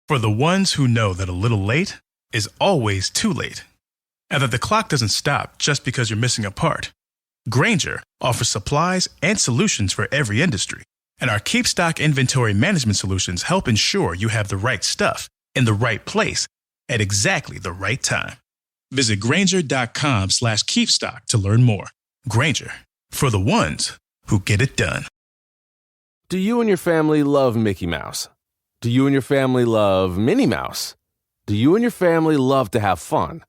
For the ones who know that a little late is always too late, and that the clock doesn't stop just because you're missing a part. Grainger offers supplies and solutions for every industry, and our Keep Stock inventory management solutions help ensure you have the right stuff in the right place at exactly the right time. Visit Grainger.com/keepstock to learn more. Grainger, for the ones who get it done. Do you and your family love Mickey Mouse? Do you and your family love Minnie Mouse? Do you and your family love to have fun?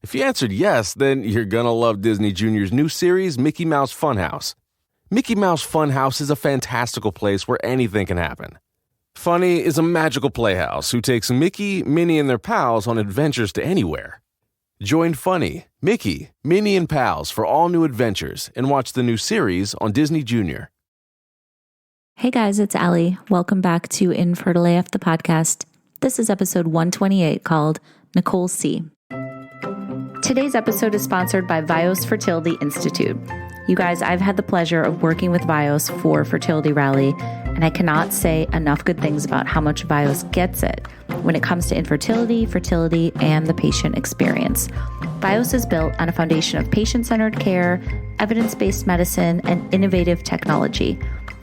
If you answered yes, then you're gonna love Disney Junior's new series, Mickey Mouse Funhouse. Mickey Mouse Funhouse is a fantastical place where anything can happen. Funny is a magical playhouse who takes Mickey, Minnie, and their pals on adventures to anywhere. Join Funny, Mickey, Minnie, and pals for all new adventures and watch the new series on Disney Junior. Hey guys, it's Allie. Welcome back to Infertile AF, the podcast. This is episode 128 called Nicole C. Today's episode is sponsored by Vios Fertility Institute. You guys, I've had the pleasure of working with Vios for Fertility Rally, and I cannot say enough good things about how much Vios gets it when it comes to infertility, fertility, and the patient experience. Vios is built on a foundation of patient-centered care, evidence-based medicine, and innovative technology.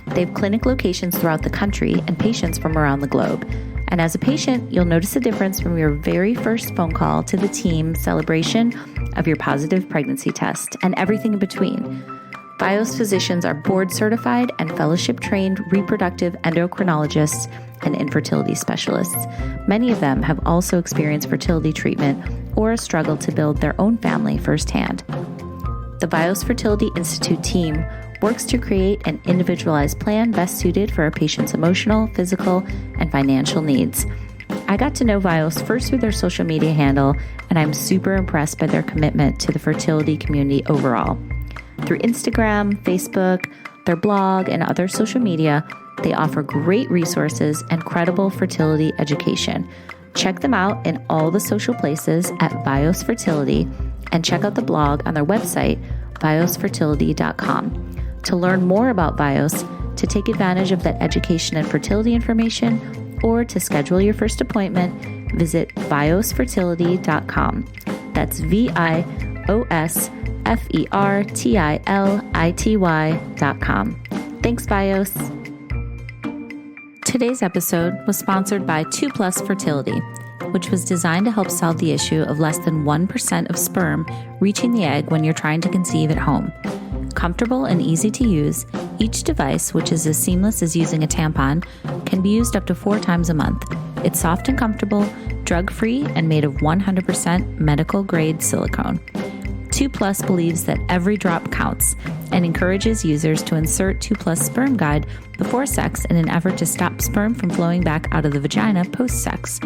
They have clinic locations throughout the country and patients from around the globe. And as a patient, you'll notice a difference from your very first phone call to the team celebration of your positive pregnancy test and everything in between. Vios physicians are board certified and fellowship trained reproductive endocrinologists and infertility specialists. Many of them have also experienced fertility treatment or a struggle to build their own family firsthand. The Vios Fertility Institute team works to create an individualized plan best suited for a patient's emotional, physical, and financial needs. I got to know Vios first through their social media handle, and I'm super impressed by their commitment to the fertility community overall. Through Instagram, Facebook, their blog, and other social media, they offer great resources and credible fertility education. Check them out in all the social places at Vios Fertility, and check out the blog on their website, viosfertility.com. To learn more about Vios, to take advantage of that education and fertility information, or to schedule your first appointment, visit viosfertility.com. That's VIOSFERTILITY.com. Thanks, Vios. Today's episode was sponsored by 2+ Fertility, which was designed to help solve the issue of less than 1% of sperm reaching the egg when you're trying to conceive at home. Comfortable and easy to use, each device, which is as seamless as using a tampon, can be used up to 4 times a month. It's soft and comfortable, drug-free, and made of 100% medical-grade silicone. 2+ believes that every drop counts and encourages users to insert 2+ sperm guide before sex in an effort to stop sperm from flowing back out of the vagina post-sex.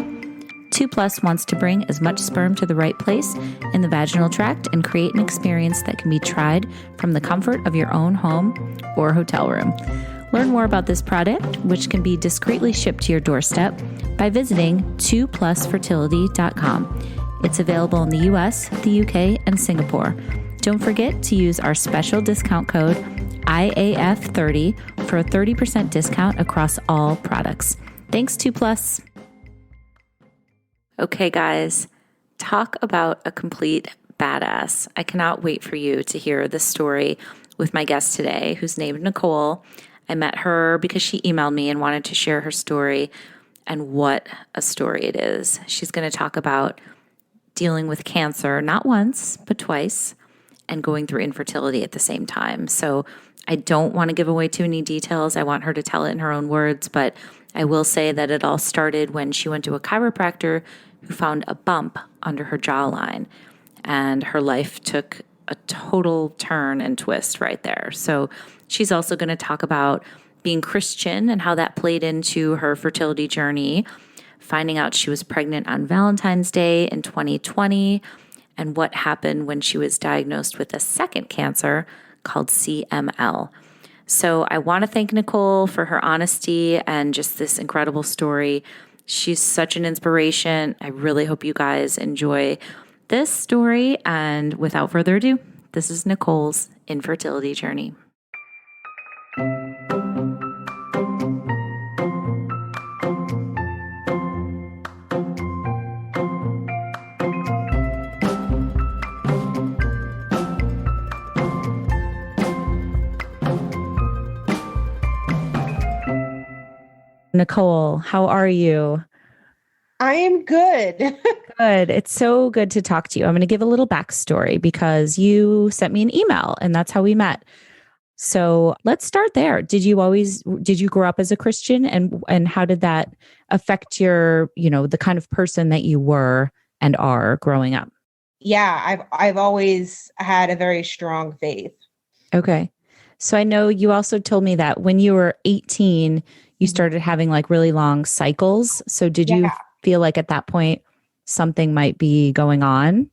2+ wants to bring as much sperm to the right place in the vaginal tract and create an experience that can be tried from the comfort of your own home or hotel room. Learn more about this product, which can be discreetly shipped to your doorstep, by visiting 2plusfertility.com. It's available in the US, the UK, and Singapore. Don't forget to use our special discount code IAF30 for a 30% discount across all products. Thanks, 2+. Okay, guys, talk about a complete badass. I cannot wait for you to hear this story with my guest today, who's named Nicole. I met her because she emailed me and wanted to share her story, and what a story it is. She's going to talk about dealing with cancer, not once, but twice, and going through infertility at the same time. So I don't want to give away too many details. I want her to tell it in her own words, but I will say that it all started when she went to a chiropractor who found a bump under her jawline, and her life took a total turn and twist right there. So she's also going to talk about being Christian and how that played into her fertility journey, finding out she was pregnant on Valentine's Day in 2020, and what happened when she was diagnosed with a second cancer called CML. So I want to thank Nicole for her honesty and just this incredible story. She's such an inspiration. I really hope you guys enjoy this story. And without further ado, this is Nicole's infertility journey. Nicole, how are you? I am good. Good. It's so good to talk to you. I'm going to give a little backstory because you sent me an email and that's how we met. So let's start there. Did you grow up as a Christian, and how did that affect your, the kind of person that you were and are growing up? Yeah, I've always had a very strong faith. Okay. So I know you also told me that when you were 18, you started having like really long cycles. So did you feel like at that point something might be going on?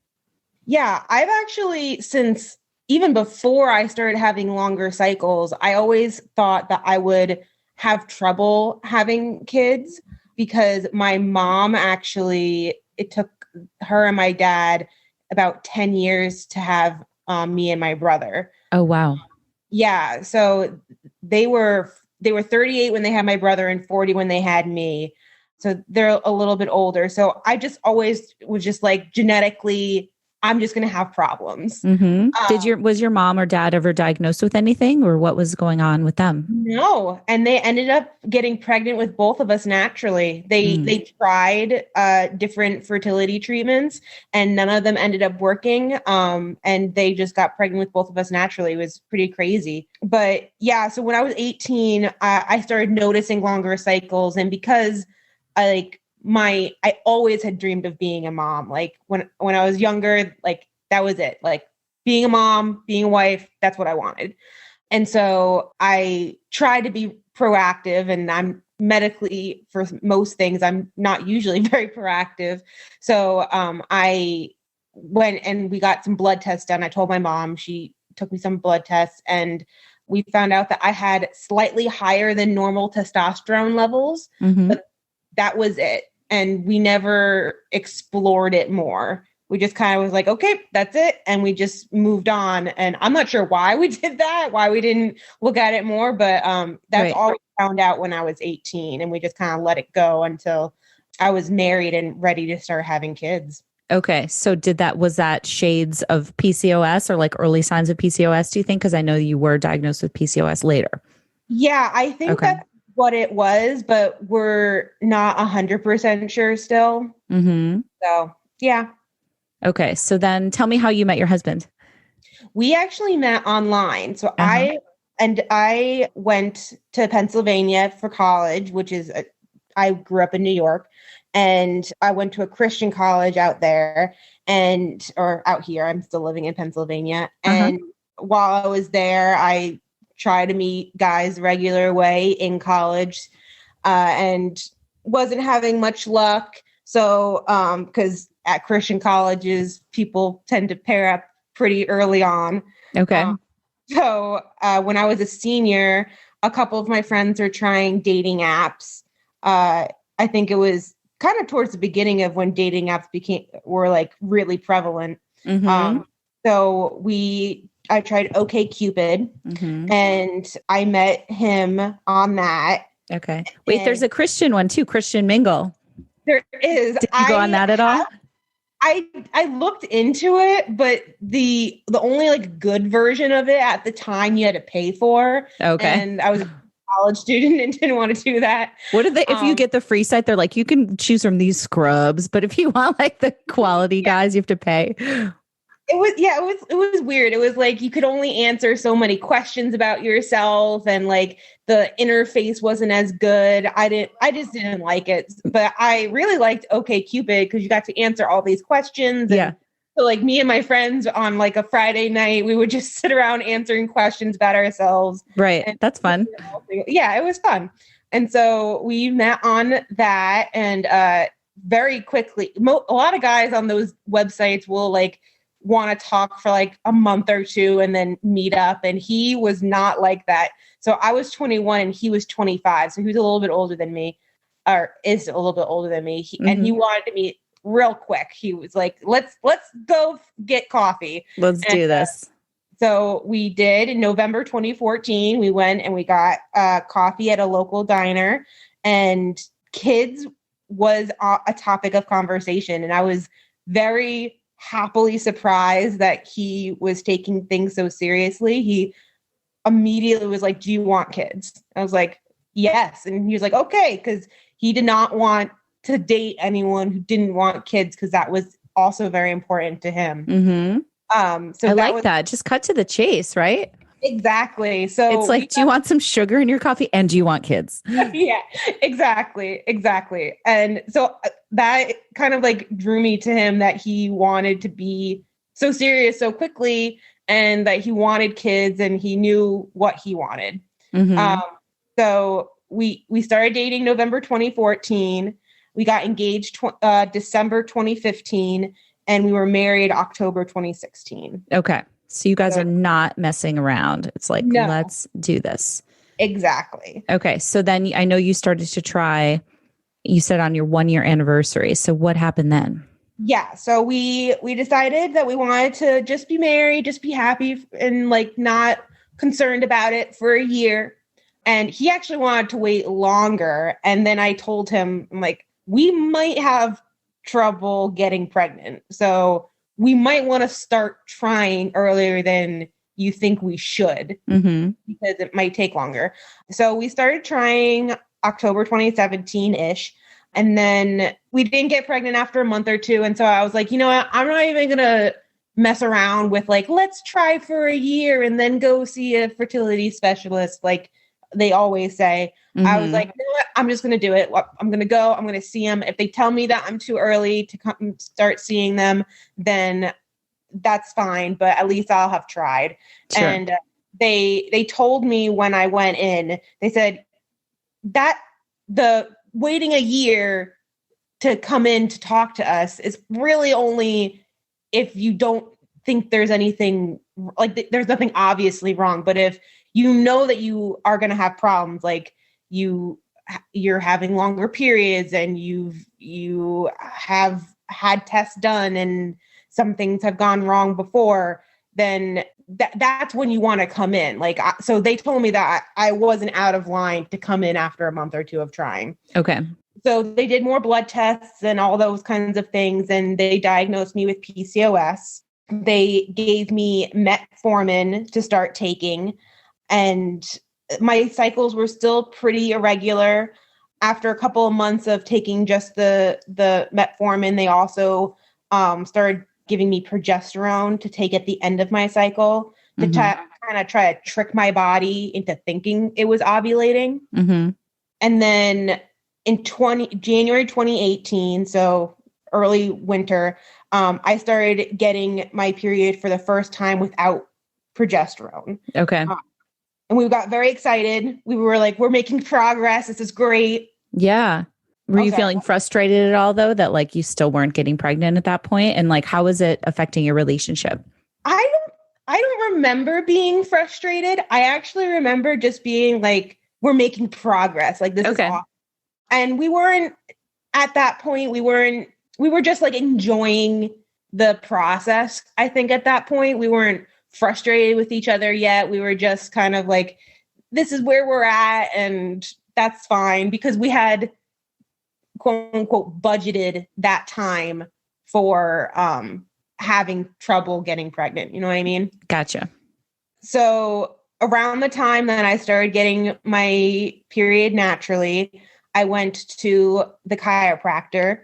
Yeah, I've actually, since even before I started having longer cycles, I always thought that I would have trouble having kids because my mom actually, it took her and my dad about 10 years to have me and my brother. Oh, wow. Yeah. So they were 38 when they had my brother and 40 when they had me. So they're a little bit older. So I just always was just like, genetically, I'm just going to have problems. Mm-hmm. Was your mom or dad ever diagnosed with anything, or what was going on with them? No. And they ended up getting pregnant with both of us naturally. They tried different fertility treatments and none of them ended up working. And they just got pregnant with both of us naturally. It was pretty crazy. But yeah, so when I was 18, I started noticing longer cycles. And because I always had dreamed of being a mom. Like when I was younger, like that was it. Like being a mom, being a wife, that's what I wanted. And so I tried to be proactive, and I'm medically, for most things, I'm not usually very proactive. So I went and we got some blood tests done. I told my mom, she took me some blood tests, and we found out that I had slightly higher than normal testosterone levels, but that was it. And we never explored it more. We just kind of was like, okay, that's it. And we just moved on. And I'm not sure why we did that, why we didn't look at it more. But that's all we found out when I was 18. And we just kind of let it go until I was married and ready to start having kids. Okay. So was that shades of PCOS or like early signs of PCOS, do you think? Because I know you were diagnosed with PCOS later. Yeah, I think that's what it was, but we're not 100% sure still. So, yeah. Okay. So then tell me how you met your husband. We actually met online. So I went to Pennsylvania for college, I grew up in New York, and I went to a Christian college out there or out here. I'm still living in Pennsylvania. And while I was there, I try to meet guys the regular way in college, and wasn't having much luck. So, because at Christian colleges, people tend to pair up pretty early on. Okay. So when I was a senior, a couple of my friends were trying dating apps. I think it was kind of towards the beginning of when dating apps were like really prevalent. So I tried OkCupid, and I met him on that. Okay. Wait, there's a Christian one too, Christian Mingle. There is. Did you go on that at all? I looked into it, but the only like good version of it at the time you had to pay for. Okay. And I was a college student and didn't want to do that. What if if you get the free site, they're like, you can choose from these scrubs, but if you want like the quality guys, you have to pay. It was weird. It was like you could only answer so many questions about yourself, and like the interface wasn't as good. I just didn't like it. But I really liked OkCupid because you got to answer all these questions. And so like me and my friends on like a Friday night, we would just sit around answering questions about ourselves. Right. That's fun. Yeah, it was fun. And so we met on that, and very quickly, a lot of guys on those websites will like want to talk for like a month or two and then meet up. And he was not like that. So I was 21 and he was 25. So he was a little bit older than me, or is a little bit older than me. And he wanted to meet real quick. He was like, let's go get coffee. Let's do this. So we did in November 2014. We went and we got coffee at a local diner, and kids was a topic of conversation. And I was very happily surprised that he was taking things so seriously. He immediately was like, "Do you want kids?" I was like, yes. And he was like, okay, because he did not want to date anyone who didn't want kids, because that was also very important to him. So I like that. Just cut to the chase, right? Exactly. So it's like, do you want some sugar in your coffee? And do you want kids? Yeah, exactly. And so that kind of like drew me to him, that he wanted to be so serious so quickly, and that he wanted kids, and he knew what he wanted. So we started dating November 2014. We got engaged December 2015, and we were married October 2016. Okay. So you guys are not messing around. It's like, No. Let's do this. Exactly. Okay. So then I know you started to try, you said on your 1 year anniversary. So what happened then? Yeah. So we decided that we wanted to just be married, just be happy, and like not concerned about it for a year. And he actually wanted to wait longer. And then I told him, I'm like, we might have trouble getting pregnant. So we might want to start trying earlier than you think we should, because it might take longer. So we started trying October 2017-ish. And then we didn't get pregnant after a month or two. And so I was like, you know what? I'm not even going to mess around with like, let's try for a year and then go see a fertility specialist, like they always say. I was like, you know what? I'm just going to do it. I'm going to go. I'm going to see them. If they tell me that I'm too early to come start seeing them, then that's fine. But at least I'll have tried. Sure. And they told me when I went in, they said that the waiting a year to come in to talk to us is really only if you don't think there's anything, like there's nothing obviously wrong. But if you know that you are going to have problems, like you're having longer periods, and you have had tests done and some things have gone wrong before, then that's when you want to come in. Like, so they told me that I wasn't out of line to come in after a month or two of trying. Okay. So they did more blood tests and all those kinds of things, and they diagnosed me with PCOS. They gave me metformin to start taking, and my cycles were still pretty irregular. After a couple of months of taking just the metformin, they also started giving me progesterone to take at the end of my cycle to kind of try to trick my body into thinking it was ovulating. And then in January 2018, so early winter, I started getting my period for the first time without progesterone. Okay. And we got very excited. We were like, we're making progress. This is great. Yeah. Were you feeling frustrated at all, though, that like you still weren't getting pregnant at that point? And like, how was it affecting your relationship? I don't remember being frustrated. I actually remember just being like, we're making progress. Like, this is awesome. And we weren't at that point. We were just like enjoying the process. I think at that point we weren't frustrated with each other yet. We were just kind of like, this is where we're at, and that's fine, because we had quote unquote budgeted that time for having trouble getting pregnant. You know what I mean? Gotcha. So around the time that I started getting my period naturally, I went to the chiropractor.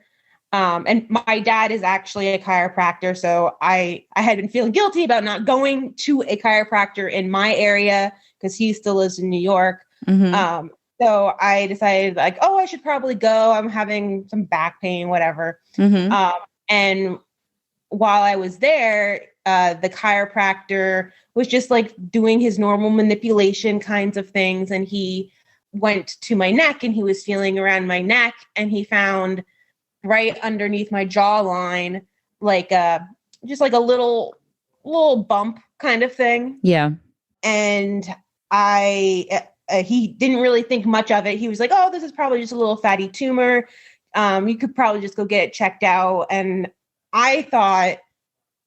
And my dad is actually a chiropractor. So I had been feeling guilty about not going to a chiropractor in my area, because he still lives in New York. So I decided like, oh, I should probably go. I'm having some back pain, whatever. And while I was there, the chiropractor was just like doing his normal manipulation kinds of things. And he went to my neck, and he was feeling around my neck, and he found right underneath my jawline, like just like a little bump kind of thing. Yeah. And he didn't really think much of it. He was like, oh, this is probably just a little fatty tumor. You could probably just go get it checked out. And I thought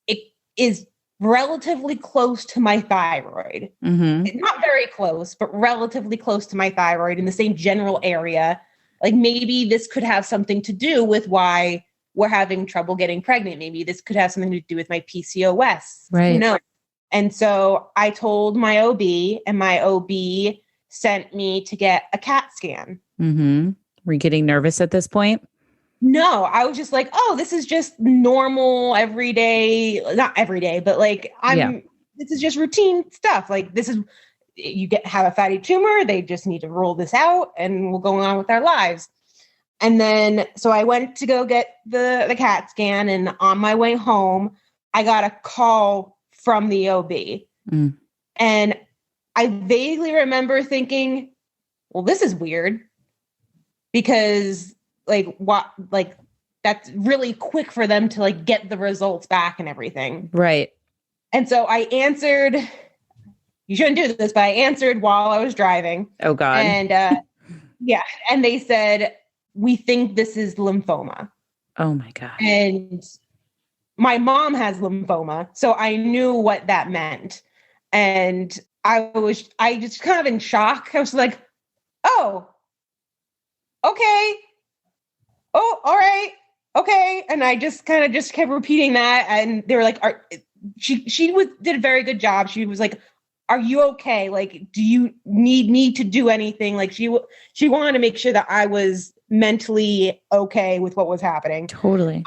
it is relatively close to my thyroid. Not very close, but relatively close to my thyroid, in the same general area. Like, maybe this could have something to do with why we're having trouble getting pregnant. Maybe this could have something to do with my PCOS. Right. You know? And so I told my OB, and my OB sent me to get a CAT scan. Mm-hmm. Were you getting nervous at this point? No, I was just like, oh, this is just normal, everyday, not every day, but like, this is just routine stuff. Like, this is, have a fatty tumor. They just need to roll this out and we'll go on with our lives. And then, so I went to go get the CAT scan, and on my way home, I got a call from the OB. Mm. And I vaguely remember thinking, well, this is weird, because that's really quick for them to like get the results back and everything. Right. And so I answered, you shouldn't do this, but I answered while I was driving. Oh God. And and they said, we think this is lymphoma. Oh my God. And my mom has lymphoma, so I knew what that meant. And I just kind of in shock. I was like, oh, okay. Oh, all right. Okay. And I just kind of just kept repeating that. And they were like, she did a very good job. She was like, are you okay? Like, do you need me to do anything? Like she wanted to make sure that I was mentally okay with what was happening. Totally.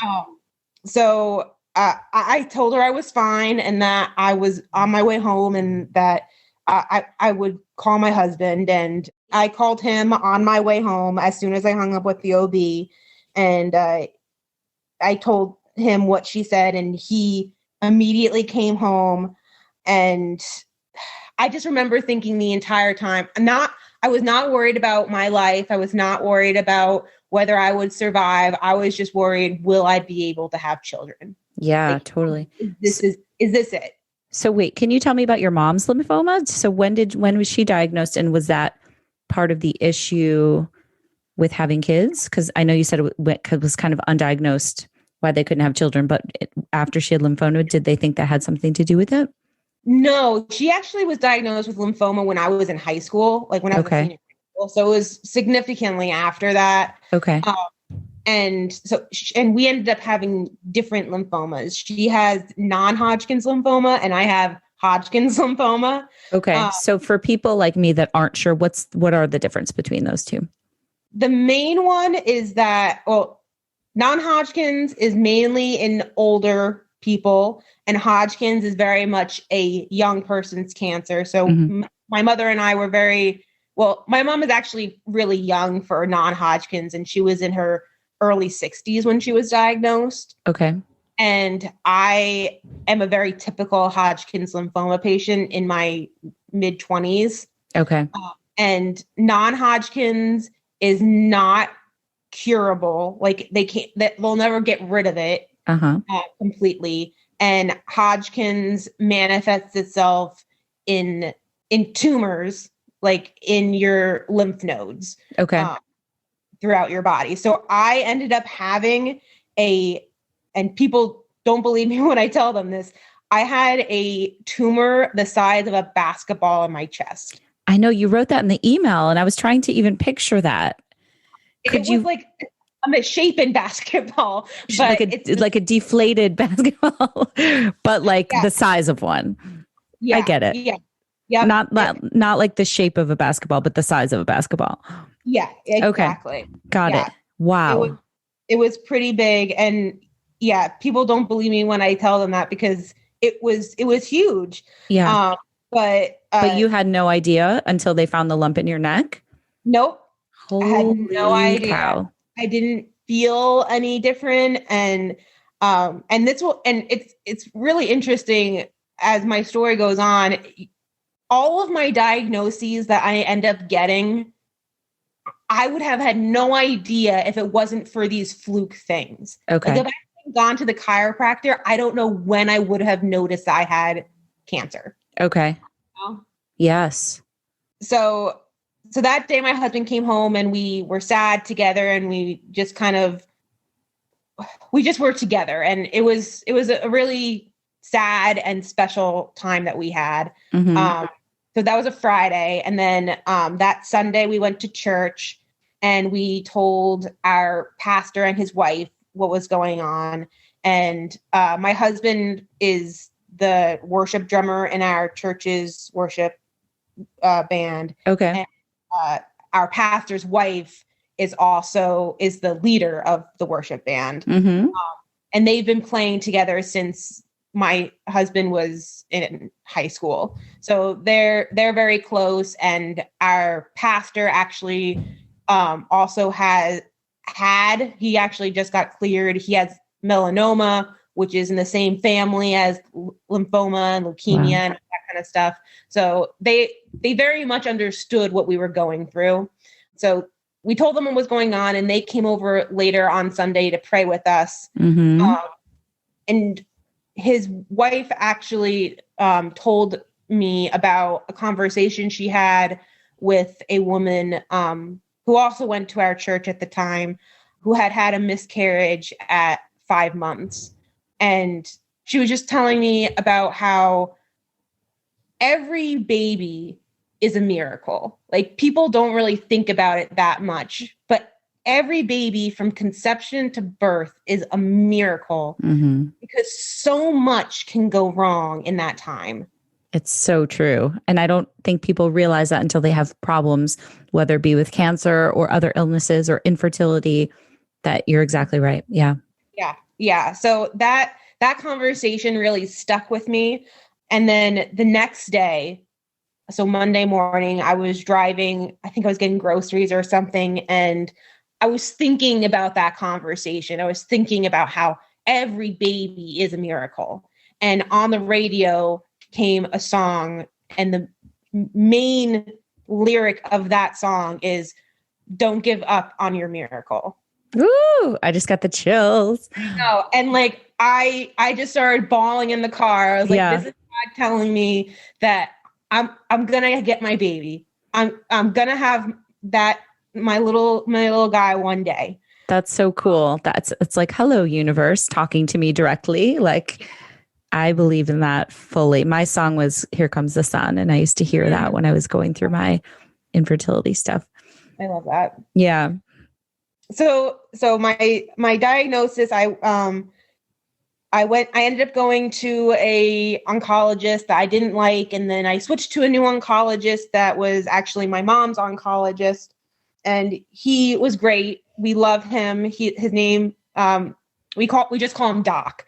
So I told her I was fine and that I was on my way home, and that I would call my husband. And I called him on my way home as soon as I hung up with the OB. And I told him what she said, and he immediately came home. And I just remember thinking the entire time, I was not worried about my life. I was not worried about whether I would survive. I was just worried, will I be able to have children? Yeah, like, totally. Is this it? So wait, can you tell me about your mom's lymphoma? So when was she diagnosed, and was that part of the issue with having kids? Because I know you said it was kind of undiagnosed why they couldn't have children, but after she had lymphoma, did they think that had something to do with it? No, she actually was diagnosed with lymphoma when I was in high school, like when I was a senior in high school. So it was significantly after that. Okay. And we ended up having different lymphomas. She has non-Hodgkin's lymphoma, and I have Hodgkin's lymphoma. Okay. So for people like me that aren't sure, what are the difference between those two? The main one is that, non-Hodgkin's is mainly in older people, and Hodgkin's is very much a young person's cancer. So my mother and I were my mom is actually really young for non-Hodgkin's, and she was in her early 60s when she was diagnosed. Okay. And I am a very typical Hodgkin's lymphoma patient in my mid 20s. Okay. And non-Hodgkin's is not curable. Like they'll never get rid of it completely. And Hodgkin's manifests itself in tumors, like in your lymph nodes. Okay. Throughout your body. So I ended up having and people don't believe me when I tell them this, I had a tumor the size of a basketball in my chest. I know you wrote that in the email, and I was trying to even picture that. It was like I'm a shape in basketball, but it's like a deflated basketball, but like the size of one. Yeah, I get it. Yeah. Yeah. Not like the shape of a basketball, but the size of a basketball. Yeah, exactly. Okay. Got it. Wow. It was pretty big. And yeah, people don't believe me when I tell them that, because it was huge. Yeah. But you had no idea until they found the lump in your neck? Nope. Holy I had no idea. Cow. I didn't feel any different. And it's really interesting as my story goes on. All of my diagnoses that I end up getting, I would have had no idea if it wasn't for these fluke things. Okay. Like if I hadn't gone to the chiropractor, I don't know when I would have noticed I had cancer. Okay. You know? Yes. So that day my husband came home, and we were sad together, and we just were together. And it was a really sad and special time that we had. Mm-hmm. So that was a Friday. And then that Sunday we went to church, and we told our pastor and his wife what was going on. And my husband is the worship drummer in our church's worship band. Okay. our pastor's wife is the leader of the worship band. Mm-hmm. And they've been playing together since my husband was in high school. So they're very close. And our pastor actually also he actually just got cleared. He has melanoma, which is in the same family as lymphoma and leukemia and that kind of stuff. So they very much understood what we were going through. So we told them what was going on, and they came over later on Sunday to pray with us. Mm-hmm. And his wife actually told me about a conversation she had with a woman who also went to our church at the time, who had a miscarriage at 5 months. And she was just telling me about how every baby is a miracle. Like, people don't really think about it that much, but every baby from conception to birth is a miracle, because so much can go wrong in that time. It's so true. And I don't think people realize that until they have problems, whether it be with cancer or other illnesses or infertility, that you're exactly right. Yeah. Yeah. So that conversation really stuck with me. And then the next day, so Monday morning, I was driving, I think I was getting groceries or something. And I was thinking about that conversation. I was thinking about how every baby is a miracle. And on the radio came a song, and the main lyric of that song is, "Don't give up on your miracle." Ooh, I just got the chills. No, and like I just started bawling in the car. I was like, this is God telling me that I'm gonna get my baby. I'm gonna have that my little guy one day. That's so cool. It's like, hello, universe, talking to me directly. Like, I believe in that fully. My song was "Here Comes the Sun," and I used to hear that when I was going through my infertility stuff. I love that. Yeah. So my diagnosis, I ended up going to a oncologist that I didn't like, and then I switched to a new oncologist that was actually my mom's oncologist, and he was great. We love him. His name, we just call him Doc.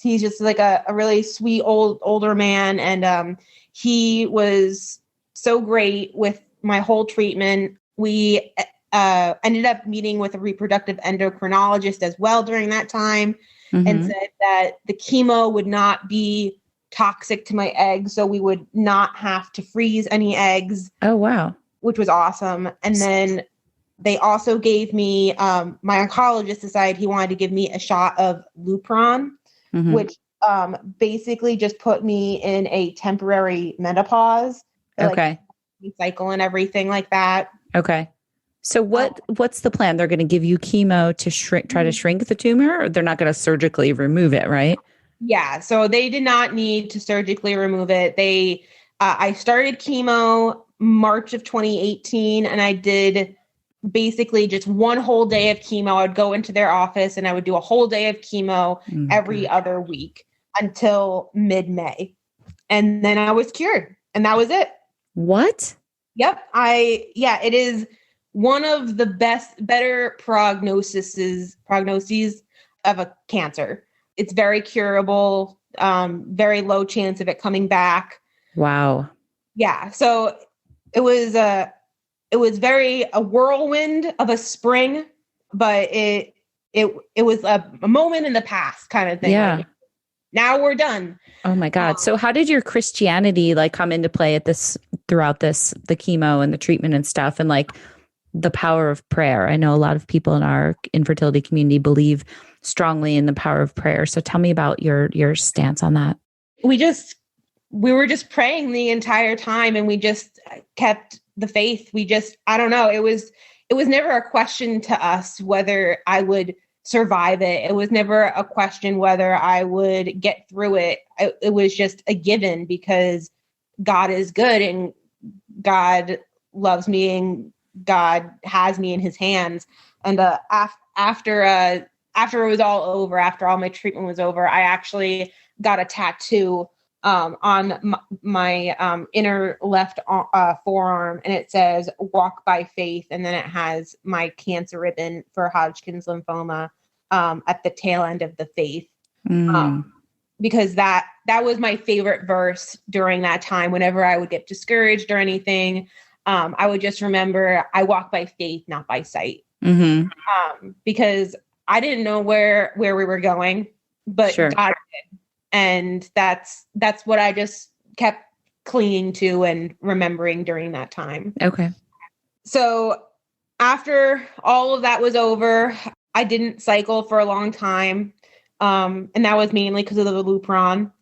He's just like a really sweet older man, and he was so great with my whole treatment. We ended up meeting with a reproductive endocrinologist as well during that time, and said that the chemo would not be toxic to my eggs, so we would not have to freeze any eggs. Oh, wow. Which was awesome. And then they also gave me, my oncologist decided he wanted to give me a shot of Lupron, which basically just put me in a temporary menopause. Okay. Like, cycle and everything like that. Okay. So what's the plan? They're going to give you chemo to try to shrink the tumor, or they're not going to surgically remove it, right? Yeah. So they did not need to surgically remove it. I started chemo March of 2018, and I did basically just one whole day of chemo. I would go into their office and I would do a whole day of chemo every other week until mid-May. And then I was cured, and that was it. What? Yep. It is one of the better prognoses of a cancer. It's very curable, very low chance of it coming back. Wow. Yeah. So it was a whirlwind of a spring, but it was a moment in the past kind of thing. Yeah. Like, now we're done. Oh my God. So how did your Christianity come into play throughout the chemo and the treatment and stuff, and the power of prayer? I know a lot of people in our infertility community believe strongly in the power of prayer. So tell me about your stance on that. We were just praying the entire time, and we just kept the faith. I don't know. It was never a question to us whether I would survive it. It was never a question whether I would get through it. It was just a given, because God is good, and God loves me, and God has me in his hands. And after it was all over, after all my treatment was over, I actually got a tattoo on my inner left forearm, and it says "Walk by Faith," and then it has my cancer ribbon for Hodgkin's lymphoma at the tail end of the faith. Because that was my favorite verse during that time. Whenever I would get discouraged or anything, I would just remember, I walk by faith, not by sight. Because I didn't know where we were going, but Sure. God did. And that's what I just kept clinging to and remembering during that time. Okay. So after all of that was over, I didn't cycle for a long time. And that was mainly because of the Lupron.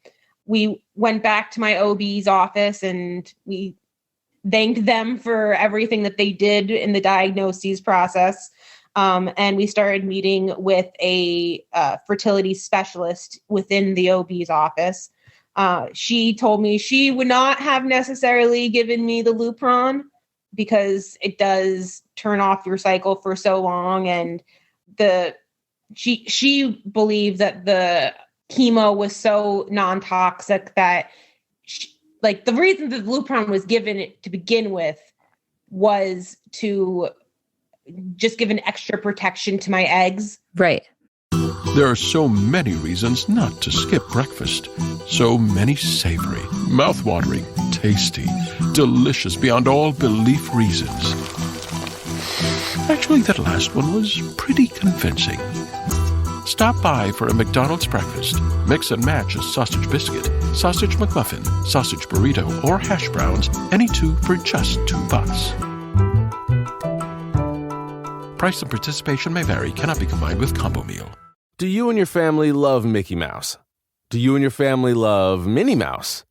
We went back to my OB's office and we thanked them for everything that they did in the diagnoses process. And we started meeting with a fertility specialist within the OB's office. She told me she would not have necessarily given me the Lupron because it does turn off your cycle for so long. And she believed that the chemo was so non-toxic that the reason that the Lupron was given to begin with was to just give an extra protection to my eggs. Right. There are so many reasons not to skip breakfast. So many savory, mouth-watering, tasty, delicious beyond all belief reasons. Actually, that last one was pretty convincing. Stop by for a McDonald's breakfast. Mix and match a sausage biscuit, sausage McMuffin, sausage burrito, or hash browns, any two for just $2. Price and participation may vary, cannot be combined with combo meal. Do you and your family love Mickey Mouse? Do you and your family love Minnie Mouse?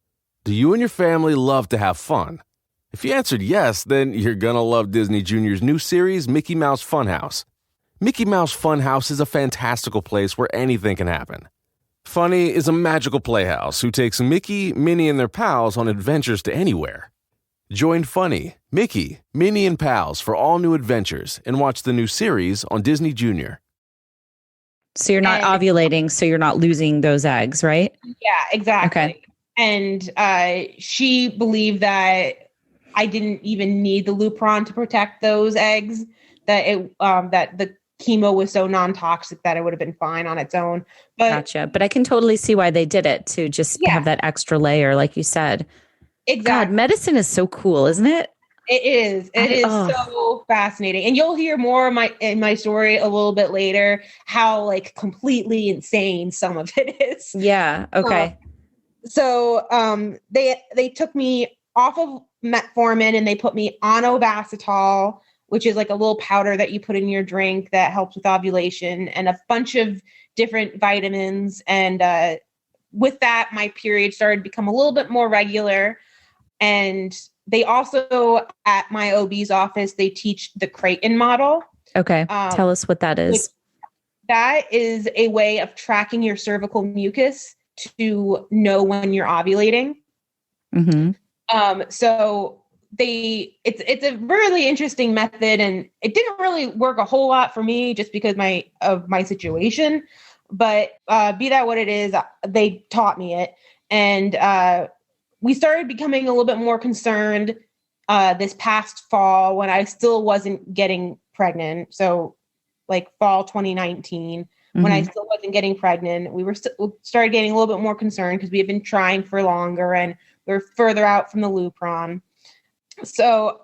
Do you and your family love to have fun? If you answered yes, then you're gonna love Disney Junior's new series, Mickey Mouse Funhouse. Mickey Mouse Funhouse is a fantastical place where anything can happen. Funny is a magical playhouse who takes Mickey, Minnie, and their pals on adventures to anywhere. Join Funny, Mickey, Minnie, and pals for all new adventures and watch the new series on Disney Junior. So you're not ovulating, so you're not losing those eggs, right? Yeah, exactly. Okay. And she believed that I didn't even need the Lupron to protect those eggs, that that the chemo was so non-toxic that it would have been fine on its own. But Gotcha. But I can totally see why they did it, to just have that extra layer, like you said. Exactly. God, medicine is so cool, isn't it? It is. It is so fascinating. And you'll hear more in my story a little bit later, how completely insane some of it is. Yeah. Okay. So they took me off of metformin and they put me on ovasitol, which is like a little powder that you put in your drink that helps with ovulation, and a bunch of different vitamins. And with that, my period started to become a little bit more regular. And they also, at my OB's office, they teach the Creighton model. Okay. Tell us what that is. That is a way of tracking your cervical mucus to know when you're ovulating. Mm-hmm. So it's a really interesting method, and it didn't really work a whole lot for me just because of my situation. But be that what it is, they taught me it. And we started becoming a little bit more concerned this past fall when I still wasn't getting pregnant. So fall 2019, when I still wasn't getting pregnant, we started getting a little bit more concerned because we had been trying for longer and we were further out from the Lupron. So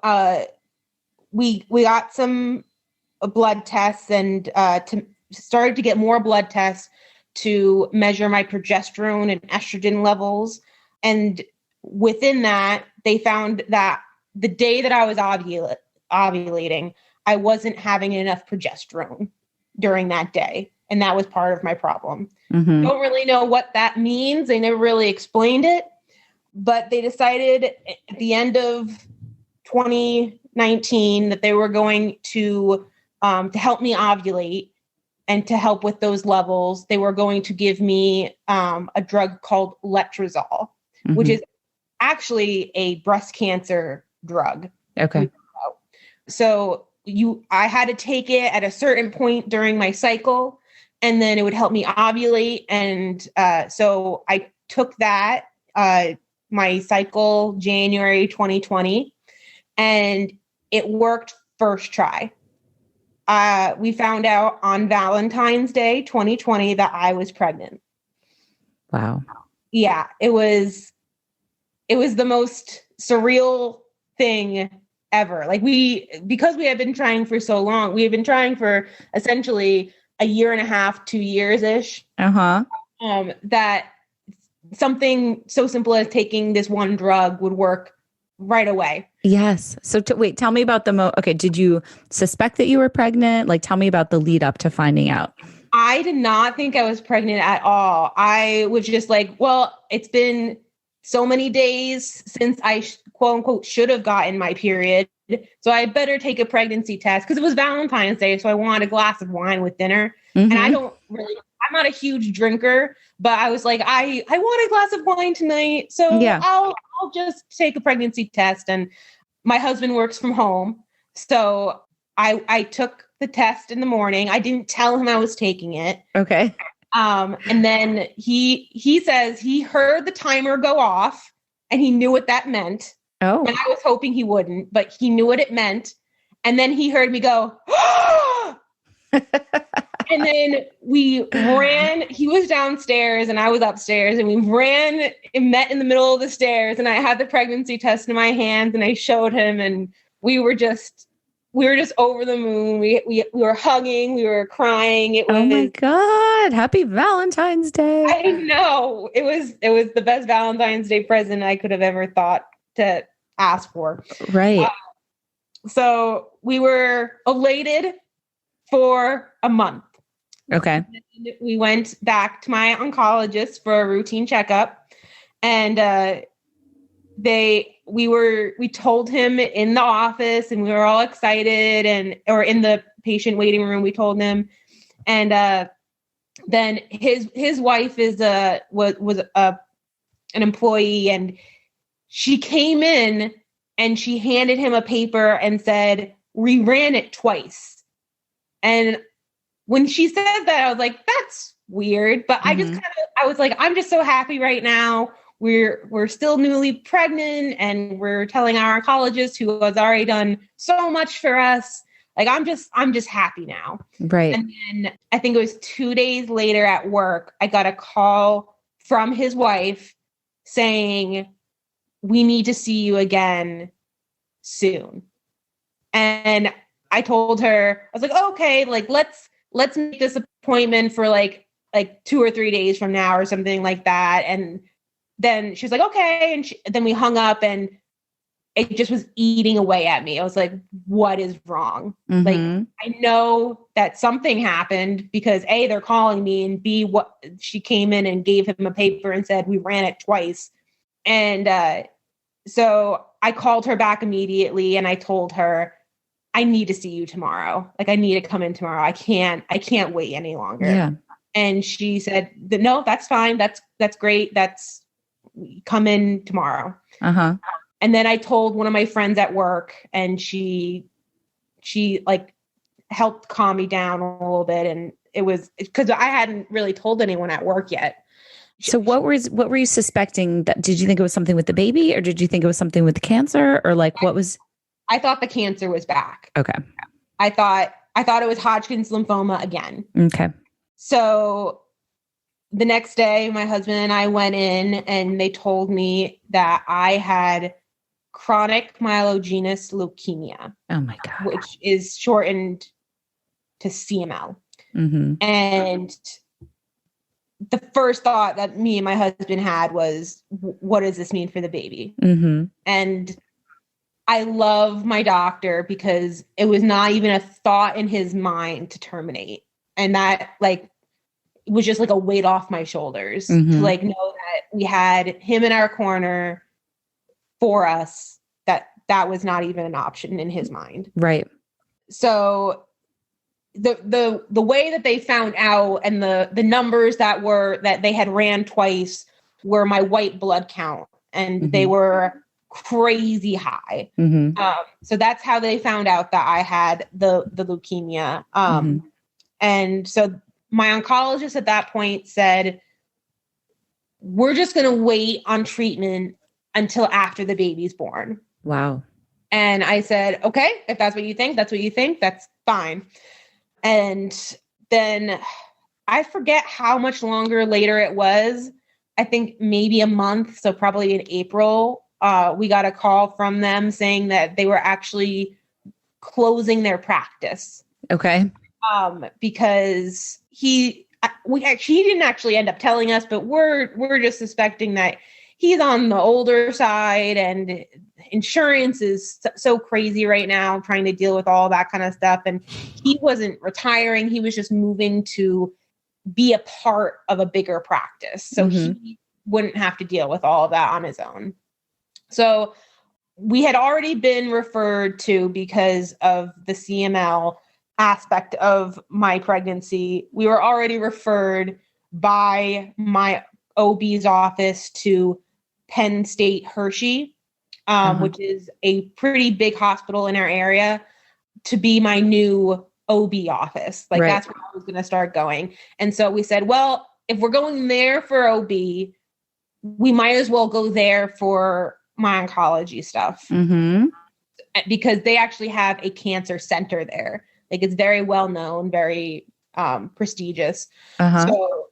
we got some blood tests and started to get more blood tests to measure my progesterone and estrogen levels. And within that, they found that the day that I was ovulating, I wasn't having enough progesterone during that day. And that was part of my problem. Mm-hmm. Don't really know what that means. They never really explained it. But they decided at the end of 2019 that they were going to help me ovulate and to help with those levels. They were going to give me a drug called letrozole, which is actually a breast cancer drug. Okay. So I had to take it at a certain point during my cycle, and then it would help me ovulate. And so I took that my cycle January 2020, and it worked first try. We found out on Valentine's Day 2020 that I was pregnant. Wow. Yeah, it was the most surreal thing ever. Like because we had been trying for so long, we had been trying for essentially a year and a half, 2 years-ish. That something so simple as taking this one drug would work right away. Yes. So wait, tell me about okay. Did you suspect that you were pregnant? Like, tell me about the lead up to finding out. I did not think I was pregnant at all. I was just like, well, it's been so many days since I quote unquote should have gotten my period. So I better take a pregnancy test because it was Valentine's Day. So I wanted a glass of wine with dinner. And I'm not a huge drinker, but I was like, I want a glass of wine tonight. So yeah. I'll just take a pregnancy test. And my husband works from home. So I took the test in the morning. I didn't tell him I was taking it. Okay. And then he says he heard the timer go off and he knew what that meant. Oh. And I was hoping he wouldn't, but he knew what it meant. And then he heard me go, and then we ran. He was downstairs and I was upstairs, and we ran and met in the middle of the stairs. And I had the pregnancy test in my hands and I showed him, and we were just over the moon. We were hugging, we were crying. It was, oh my God, happy Valentine's Day. I know. It was the best Valentine's Day present I could have ever thought to ask for. Right. So we were elated for a month. Okay. We went back to my oncologist for a routine checkup, and we told him in the office, and we were all excited, or in the patient waiting room, we told him. And then his wife was an employee, and she came in and she handed him a paper and said, "We ran it twice." And when she said that, I was like, that's weird. But I was like, I'm just so happy right now. We're still newly pregnant, and we're telling our oncologist, who has already done so much for us, like, I'm just happy now. Right. And then I think it was 2 days later at work, I got a call from his wife saying, "We need to see you again soon." And I told her, I was like, oh, okay, like, let's make this appointment for like 2 or 3 days from now or something like that. And then she was like, okay. And then we hung up, and it just was eating away at me. I was like, what is wrong? Mm-hmm. Like, I know that something happened because A, they're calling me, and B, what she came in and gave him a paper and said, we ran it twice. And so I called her back immediately, and I told her, I need to see you tomorrow. Like, I need to come in tomorrow. I can't wait any longer. Yeah. And she said, no, that's fine. That's great. Come in tomorrow. Uh-huh. And then I told one of my friends at work, and she like helped calm me down a little bit. And it was because I hadn't really told anyone at work yet. So what were you suspecting? That did you think it was something with the baby, or did you think it was something with the cancer, or like what was? I thought the cancer was back. Okay. I thought it was Hodgkin's lymphoma again. Okay. So the next day, my husband and I went in, and they told me that I had chronic myelogenous leukemia. Oh my God. Which is shortened to CML. Mm-hmm. And the first thought that me and my husband had was, what does this mean for the baby? Mm-hmm. And I love my doctor because it was not even a thought in his mind to terminate. And that, like, was just like a weight off my shoulders to like know that we had him in our corner for us, that was not even an option in his mind. Right. So the way that they found out, and the numbers that they had ran twice, were my white blood count, and they were crazy high. Mm-hmm. So that's how they found out that I had the leukemia. And so my oncologist at that point said, we're just going to wait on treatment until after the baby's born. Wow. And I said, okay, if that's what you think, that's fine. And then I forget how much longer later it was. I think maybe a month. So probably in April, we got a call from them saying that they were actually closing their practice. Okay. Because he didn't actually end up telling us, but we're just suspecting that he's on the older side, and insurance is so crazy right now, trying to deal with all that kind of stuff. And he wasn't retiring. He was just moving to be a part of a bigger practice. So he wouldn't have to deal with all of that on his own. So we had already been referred to because of the CML aspect of my pregnancy. We were already referred by my OB's office to Penn State Hershey, which is a pretty big hospital in our area, to be my new OB office. Like that's where I was going to start going. And so we said, well, if we're going there for OB, we might as well go there for my oncology stuff, because they actually have a cancer center there. Like, it's very well known, very prestigious. So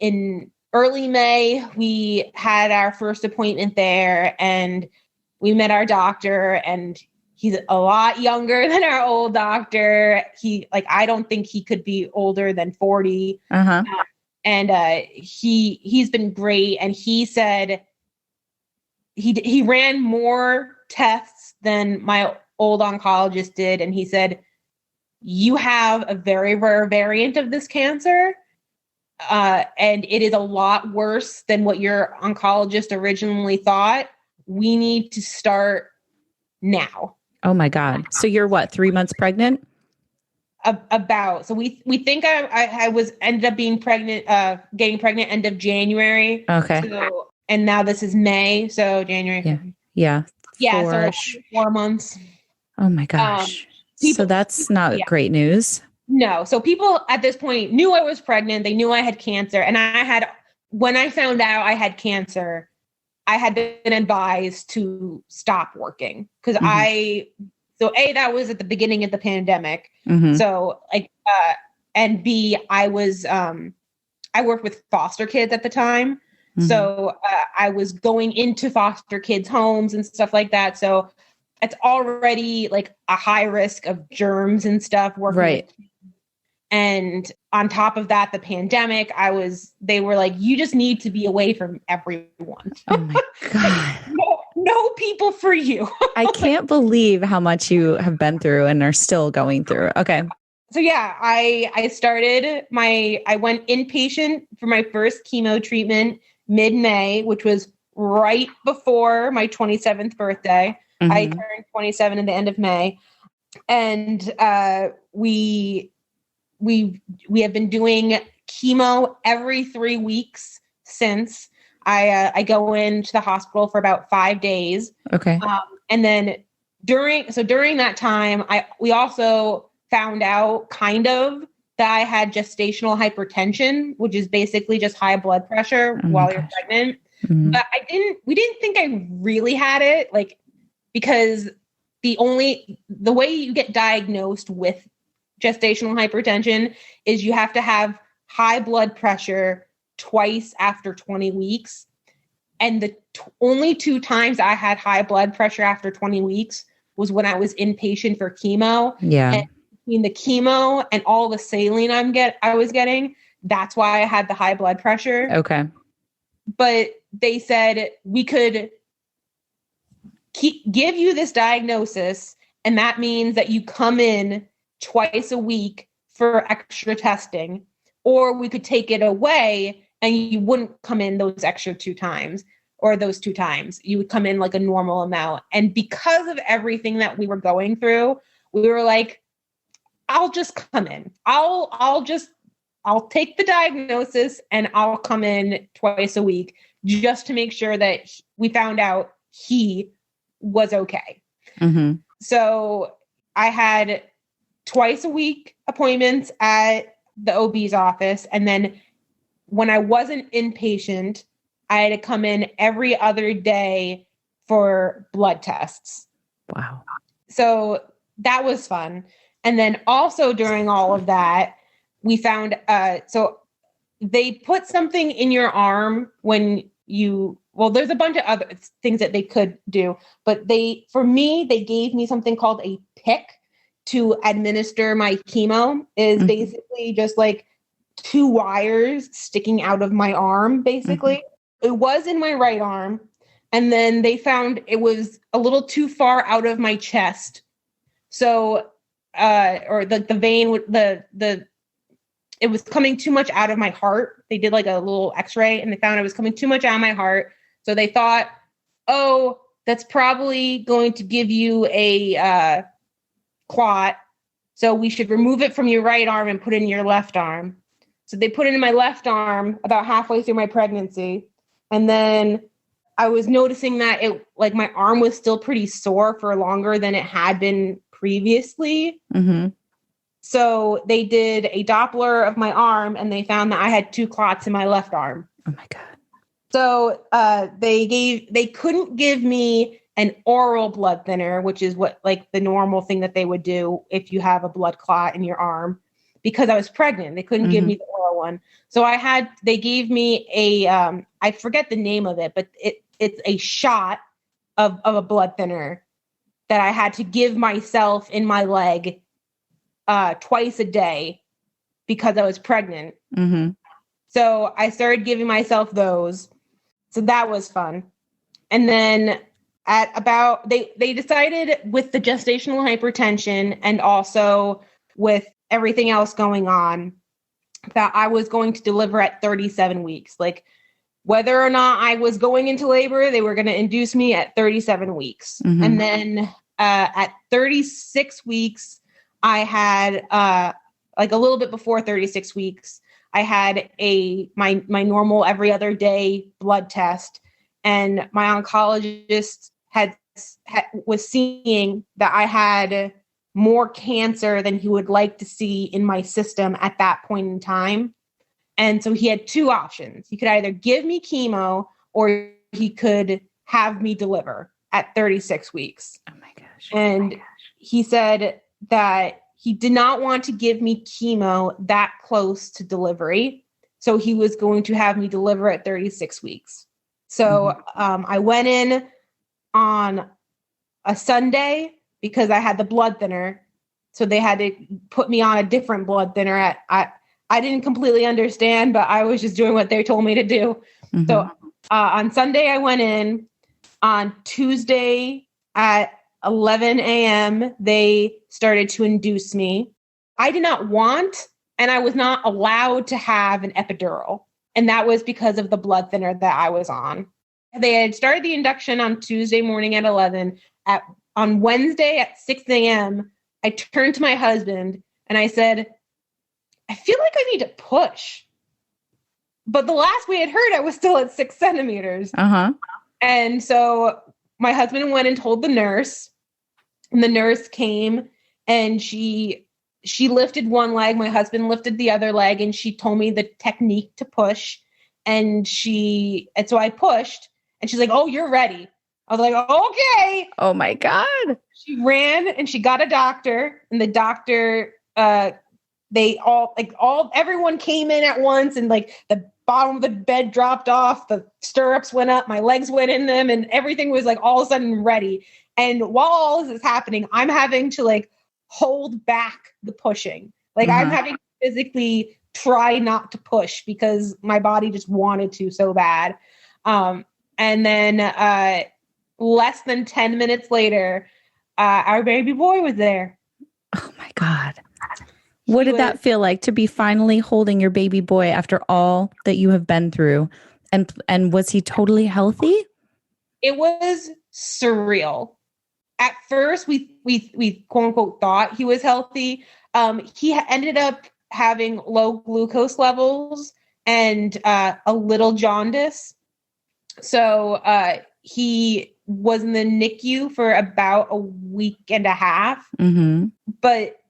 in early May, we had our first appointment there, and we met our doctor, and he's a lot younger than our old doctor. I don't think he could be older than 40. And he's been great. And he said he ran more tests than my old oncologist did. And he said, you have a very rare variant of this cancer. And it is a lot worse than what your oncologist originally thought. We need to start now. Oh my God. So you're what, 3 months pregnant? About. So we think I was ended up being pregnant, getting pregnant end of January. Okay. So, and now this is May. So January. Yeah. So 4 months. Oh my gosh. So that's not great news. No. So people at this point knew I was pregnant. They knew I had cancer. And when I found out I had cancer, I had been advised to stop working because that was at the beginning of the pandemic. So and B, I worked with foster kids at the time. So I was going into foster kids' homes and stuff like that. So it's already like a high risk of germs and stuff working. Right. And on top of that, the pandemic, they were like, you just need to be away from everyone. Oh my God. No people for you. I can't believe how much you have been through and are still going through. Okay. So yeah, I went inpatient for my first chemo treatment mid-May, which was right before my 27th birthday. I turned 27 at the end of May. And we have been doing chemo every 3 weeks since. I go into the hospital for about 5 days. Okay. And then during that time, we also found out kind of that I had gestational hypertension, which is basically just high blood pressure while you're pregnant. But we didn't think I really had it, like, because the way you get diagnosed with gestational hypertension is you have to have high blood pressure twice after 20 weeks. And the only 2 times I had high blood pressure after 20 weeks was when I was inpatient for chemo. Yeah. And between the chemo and all the saline I was getting, that's why I had the high blood pressure. Okay. But they said we could give you this diagnosis, and that means that you come in twice a week for extra testing, or we could take it away and you wouldn't come in those extra 2 times or those 2 times. You would come in like a normal amount. And because of everything that we were going through, we were like, I'll just come in. I'll take the diagnosis and I'll come in twice a week just to make sure that we found out he was okay. So I had twice a week appointments at the OB's office. And then when I wasn't inpatient, I had to come in every other day for blood tests. Wow. So that was fun. And then also during all of that, we found, so they put something in your arm when there's a bunch of other things that they could do, but for me, they gave me something called a pick to administer my chemo. Is basically just like 2 wires sticking out of my arm, basically. It was in my right arm. And then they found it was a little too far out of my chest. So, or the vein, it was coming too much out of my heart. They did like a little x-ray and they found it was coming too much out of my heart. So they thought, oh, that's probably going to give you a clot. So we should remove it from your right arm and put it in your left arm. So they put it in my left arm about halfway through my pregnancy. And then I was noticing that my arm was still pretty sore for longer than it had been previously. So they did a Doppler of my arm and they found that I had 2 clots in my left arm. Oh my God. So they couldn't give me an oral blood thinner, which is what like the normal thing that they would do if you have a blood clot in your arm, because I was pregnant. They couldn't give me the oral one. So they gave me I forget the name of it, but it's a shot of a blood thinner that I had to give myself in my leg twice a day because I was pregnant. So I started giving myself those. So that was fun. And then they decided with the gestational hypertension and also with everything else going on that I was going to deliver at 37 weeks. Like whether or not I was going into labor, they were going to induce me at 37 weeks. And then at 36 weeks, I had like a little bit before 36 weeks, I had my normal every other day blood test, and my oncologist was seeing that I had more cancer than he would like to see in my system at that point in time. And so he had 2 options. He could either give me chemo or he could have me deliver at 36 weeks. Oh my gosh. And he said that he did not want to give me chemo that close to delivery. So he was going to have me deliver at 36 weeks. So I went in on a Sunday because I had the blood thinner. So they had to put me on a different blood thinner. I didn't completely understand, but I was just doing what they told me to do. So on Sunday, I went in. On Tuesday at 11 a.m., they started to induce me. I did not want, and I was not allowed to have an epidural. And that was because of the blood thinner that I was on. They had started the induction on Tuesday morning at 11. On Wednesday at 6 a.m., I turned to my husband and I said, I feel like I need to push. But the last we had heard, I was still at 6 centimeters. And so my husband went and told the nurse, and the nurse came and she lifted one leg. My husband lifted the other leg, and she told me the technique to push. And so I pushed, and she's like, "Oh, you're ready." I was like, "Okay." Oh my God. She ran and she got a doctor, and the doctor, everyone came in at once, and like the bottom of the bed dropped off, the stirrups went up, my legs went in them, and everything was like all of a sudden ready. And while all this is happening, I'm having to like hold back the pushing. Like I'm having to physically try not to push because my body just wanted to so bad. And then less than 10 minutes later, our baby boy was there. Oh my God. What did that feel like to be finally holding your baby boy after all that you have been through? And was he totally healthy? It was surreal. At first, we quote unquote thought he was healthy. He ended up having low glucose levels and a little jaundice. So he was in the NICU for about a week and a half. But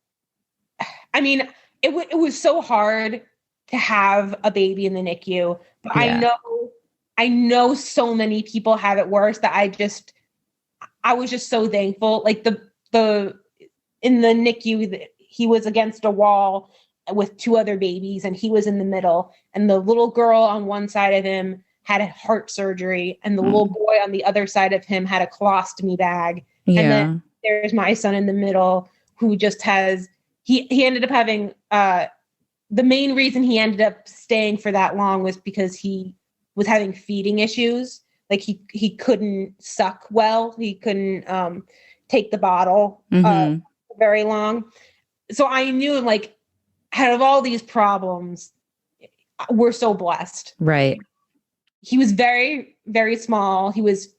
I mean, it was so hard to have a baby in the NICU. But I know I know so many people have it worse that I was just so thankful. Like in the NICU, he was against a wall with 2 other babies and he was in the middle, and the little girl on one side of him had a heart surgery and the little boy on the other side of him had a colostomy bag. Yeah. And then there's my son in the middle who just has, he ended up having, the main reason he ended up staying for that long was because he was having feeding issues. Like he couldn't suck well. He couldn't take the bottle very long. So I knew, like, out of all these problems, we're so blessed. Right. He was very, very small. He was,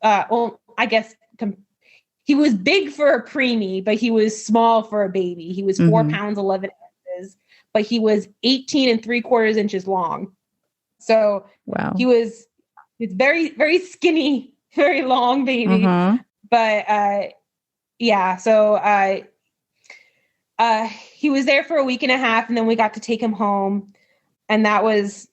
he was big for a preemie, but he was small for a baby. He was 4 pounds, 11 ounces, but he was 18 3/4 inches long. So wow. He was very, very skinny, very long baby. But yeah, so he was there for a week and a half, and then we got to take him home, and that was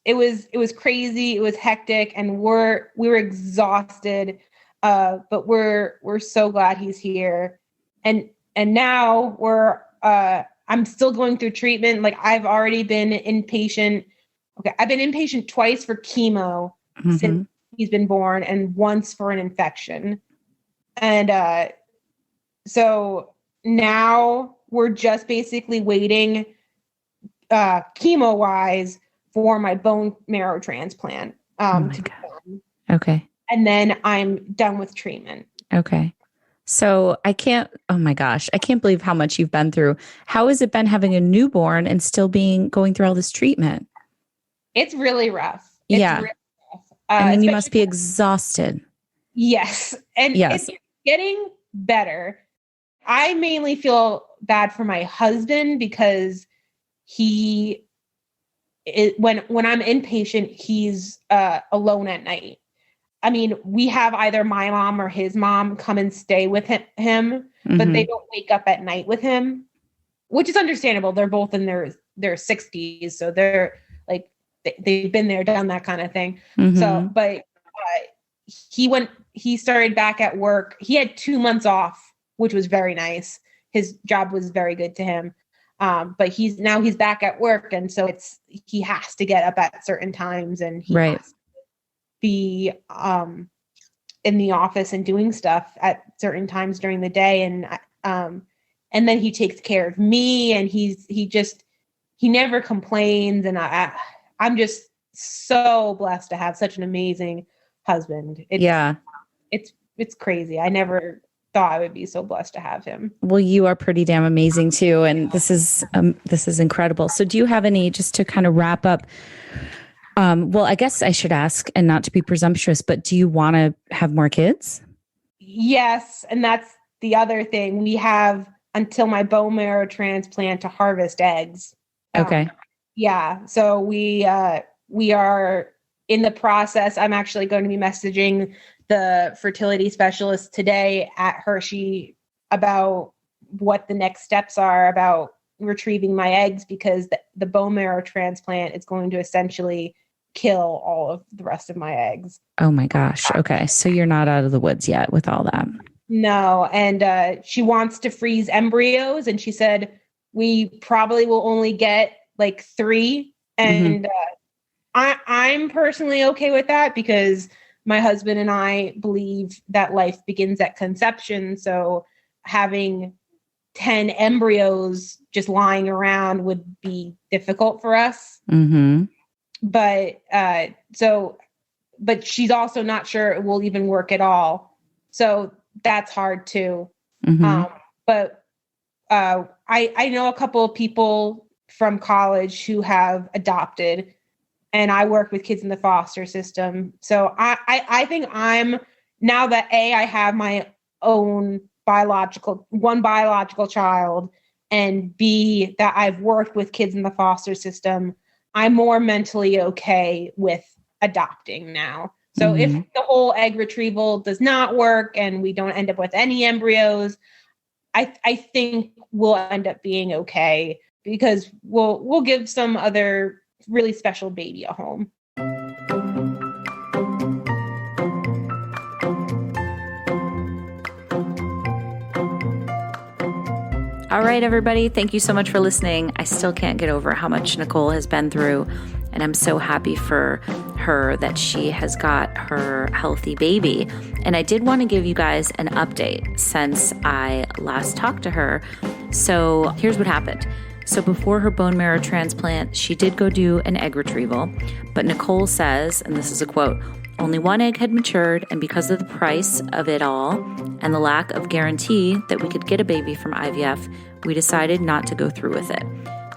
it was crazy. It was hectic, and we were exhausted. But we're so glad he's here, and now I'm still going through treatment. Like, I've already been inpatient. Okay, I've been inpatient twice for chemo since he's been born, and once for an infection. And so now we're just basically waiting, chemo wise, for my bone marrow transplant. To be done. Okay. And then I'm done with treatment. Okay. So oh my gosh, I can't believe how much you've been through. How has it been having a newborn and still going through all this treatment? It's really rough. Really rough. I mean, you must be exhausted. Yes. And it's getting better. I mainly feel bad for my husband because when I'm inpatient, he's alone at night. I mean, we have either my mom or his mom come and stay with him, but they don't wake up at night with him, which is understandable. They're both in their 60s. So they're like, they've been there, done that kind of thing. So, but he started back at work. He had 2 months off, which was very nice. His job was very good to him. But he's back at work. And so he has to get up at certain times, and he has to be in the office and doing stuff at certain times during the day. And then he takes care of me, and he never complains. And I'm just so blessed to have such an amazing husband. It's crazy. I never thought I would be so blessed to have him. Well, you are pretty damn amazing too. And this is incredible. So do you have any, just to kind of wrap up, well, I guess I should ask, and not to be presumptuous, but do you want to have more kids? Yes. And that's the other thing. We have until my bone marrow transplant to harvest eggs. Okay. Yeah. So we are in the process. I'm actually going to be messaging the fertility specialist today at Hershey about what the next steps are about retrieving my eggs, because the bone marrow transplant is going to essentially kill all of the rest of my eggs. Oh my gosh. Okay. So you're not out of the woods yet with all that. No. And she wants to freeze embryos. And she said, we probably will only get like 3. And I'm personally okay with that, because my husband and I believe that life begins at conception. So having 10 embryos just lying around would be difficult for us. But she's also not sure it will even work at all. So that's hard too. But I know a couple of people from college who have adopted, and I work with kids in the foster system. So I think now that I have my own biological child, and B, that I've worked with kids in the foster system, I'm more mentally okay with adopting now. So if the whole egg retrieval does not work and we don't end up with any embryos, I think we'll end up being okay, because we'll give some other really special baby a home. All right, everybody. Thank you so much for listening. I still can't get over how much Nicole has been through, and I'm so happy for her that she has got her healthy baby. And I did want to give you guys an update since I last talked to her. So here's what happened. So before her bone marrow transplant, she did go do an egg retrieval, but Nicole says, and this is a quote, only one egg had matured, and because of the price of it all and the lack of guarantee that we could get a baby from IVF, we decided not to go through with it.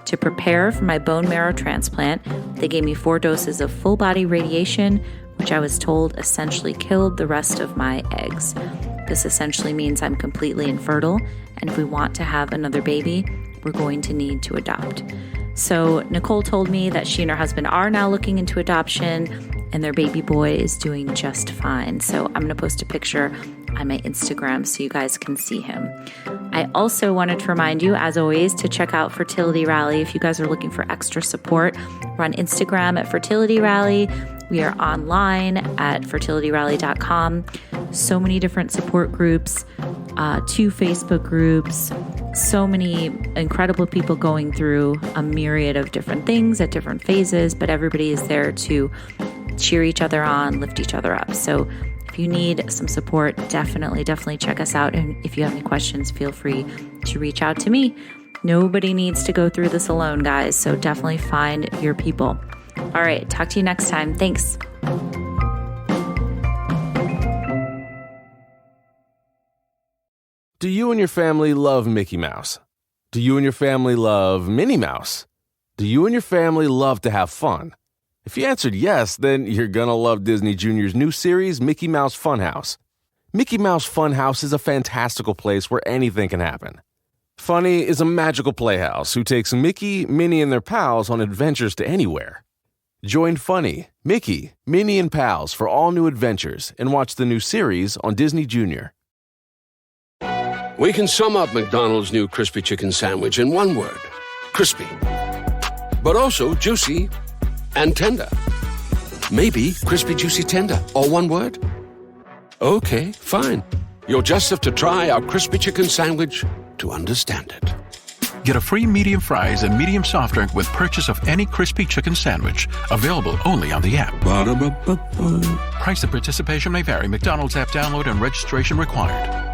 To prepare for my bone marrow transplant, they gave me 4 doses of full body radiation, which I was told essentially killed the rest of my eggs. This essentially means I'm completely infertile, and if we want to have another baby, we're going to need to adopt. So Nicole told me that she and her husband are now looking into adoption, and their baby boy is doing just fine. So I'm going to post a picture on my Instagram so you guys can see him. I also wanted to remind you, as always, to check out Fertility Rally. If you guys are looking for extra support, we're on Instagram at Fertility Rally. We are online at fertilityrally.com. So many different support groups, 2 Facebook groups, so many incredible people going through a myriad of different things at different phases, but everybody is there to cheer each other on, lift each other up. So if you need some support, definitely check us out. And if you have any questions, feel free to reach out to me. Nobody needs to go through this alone, guys. So definitely find your people. All right. Talk to you next time. Thanks. Do you and your family love Mickey Mouse? Do you and your family love Minnie Mouse? Do you and your family love to have fun? If you answered yes, then you're gonna love Disney Junior's new series, Mickey Mouse Funhouse. Mickey Mouse Funhouse is a fantastical place where anything can happen. Funny is a magical playhouse who takes Mickey, Minnie, and their pals on adventures to anywhere. Join Funny, Mickey, Minnie, and pals for all new adventures and watch the new series on Disney Junior. We can sum up McDonald's new crispy chicken sandwich in one word: crispy. But also juicy and tender. Maybe crispy, juicy, tender, all one word? Okay, fine. You'll just have to try our crispy chicken sandwich to understand it. Get a free medium fries and medium soft drink with purchase of any crispy chicken sandwich. Available only on the app. Ba-da-ba-ba-ba. Price and participation may vary. McDonald's app download and registration required.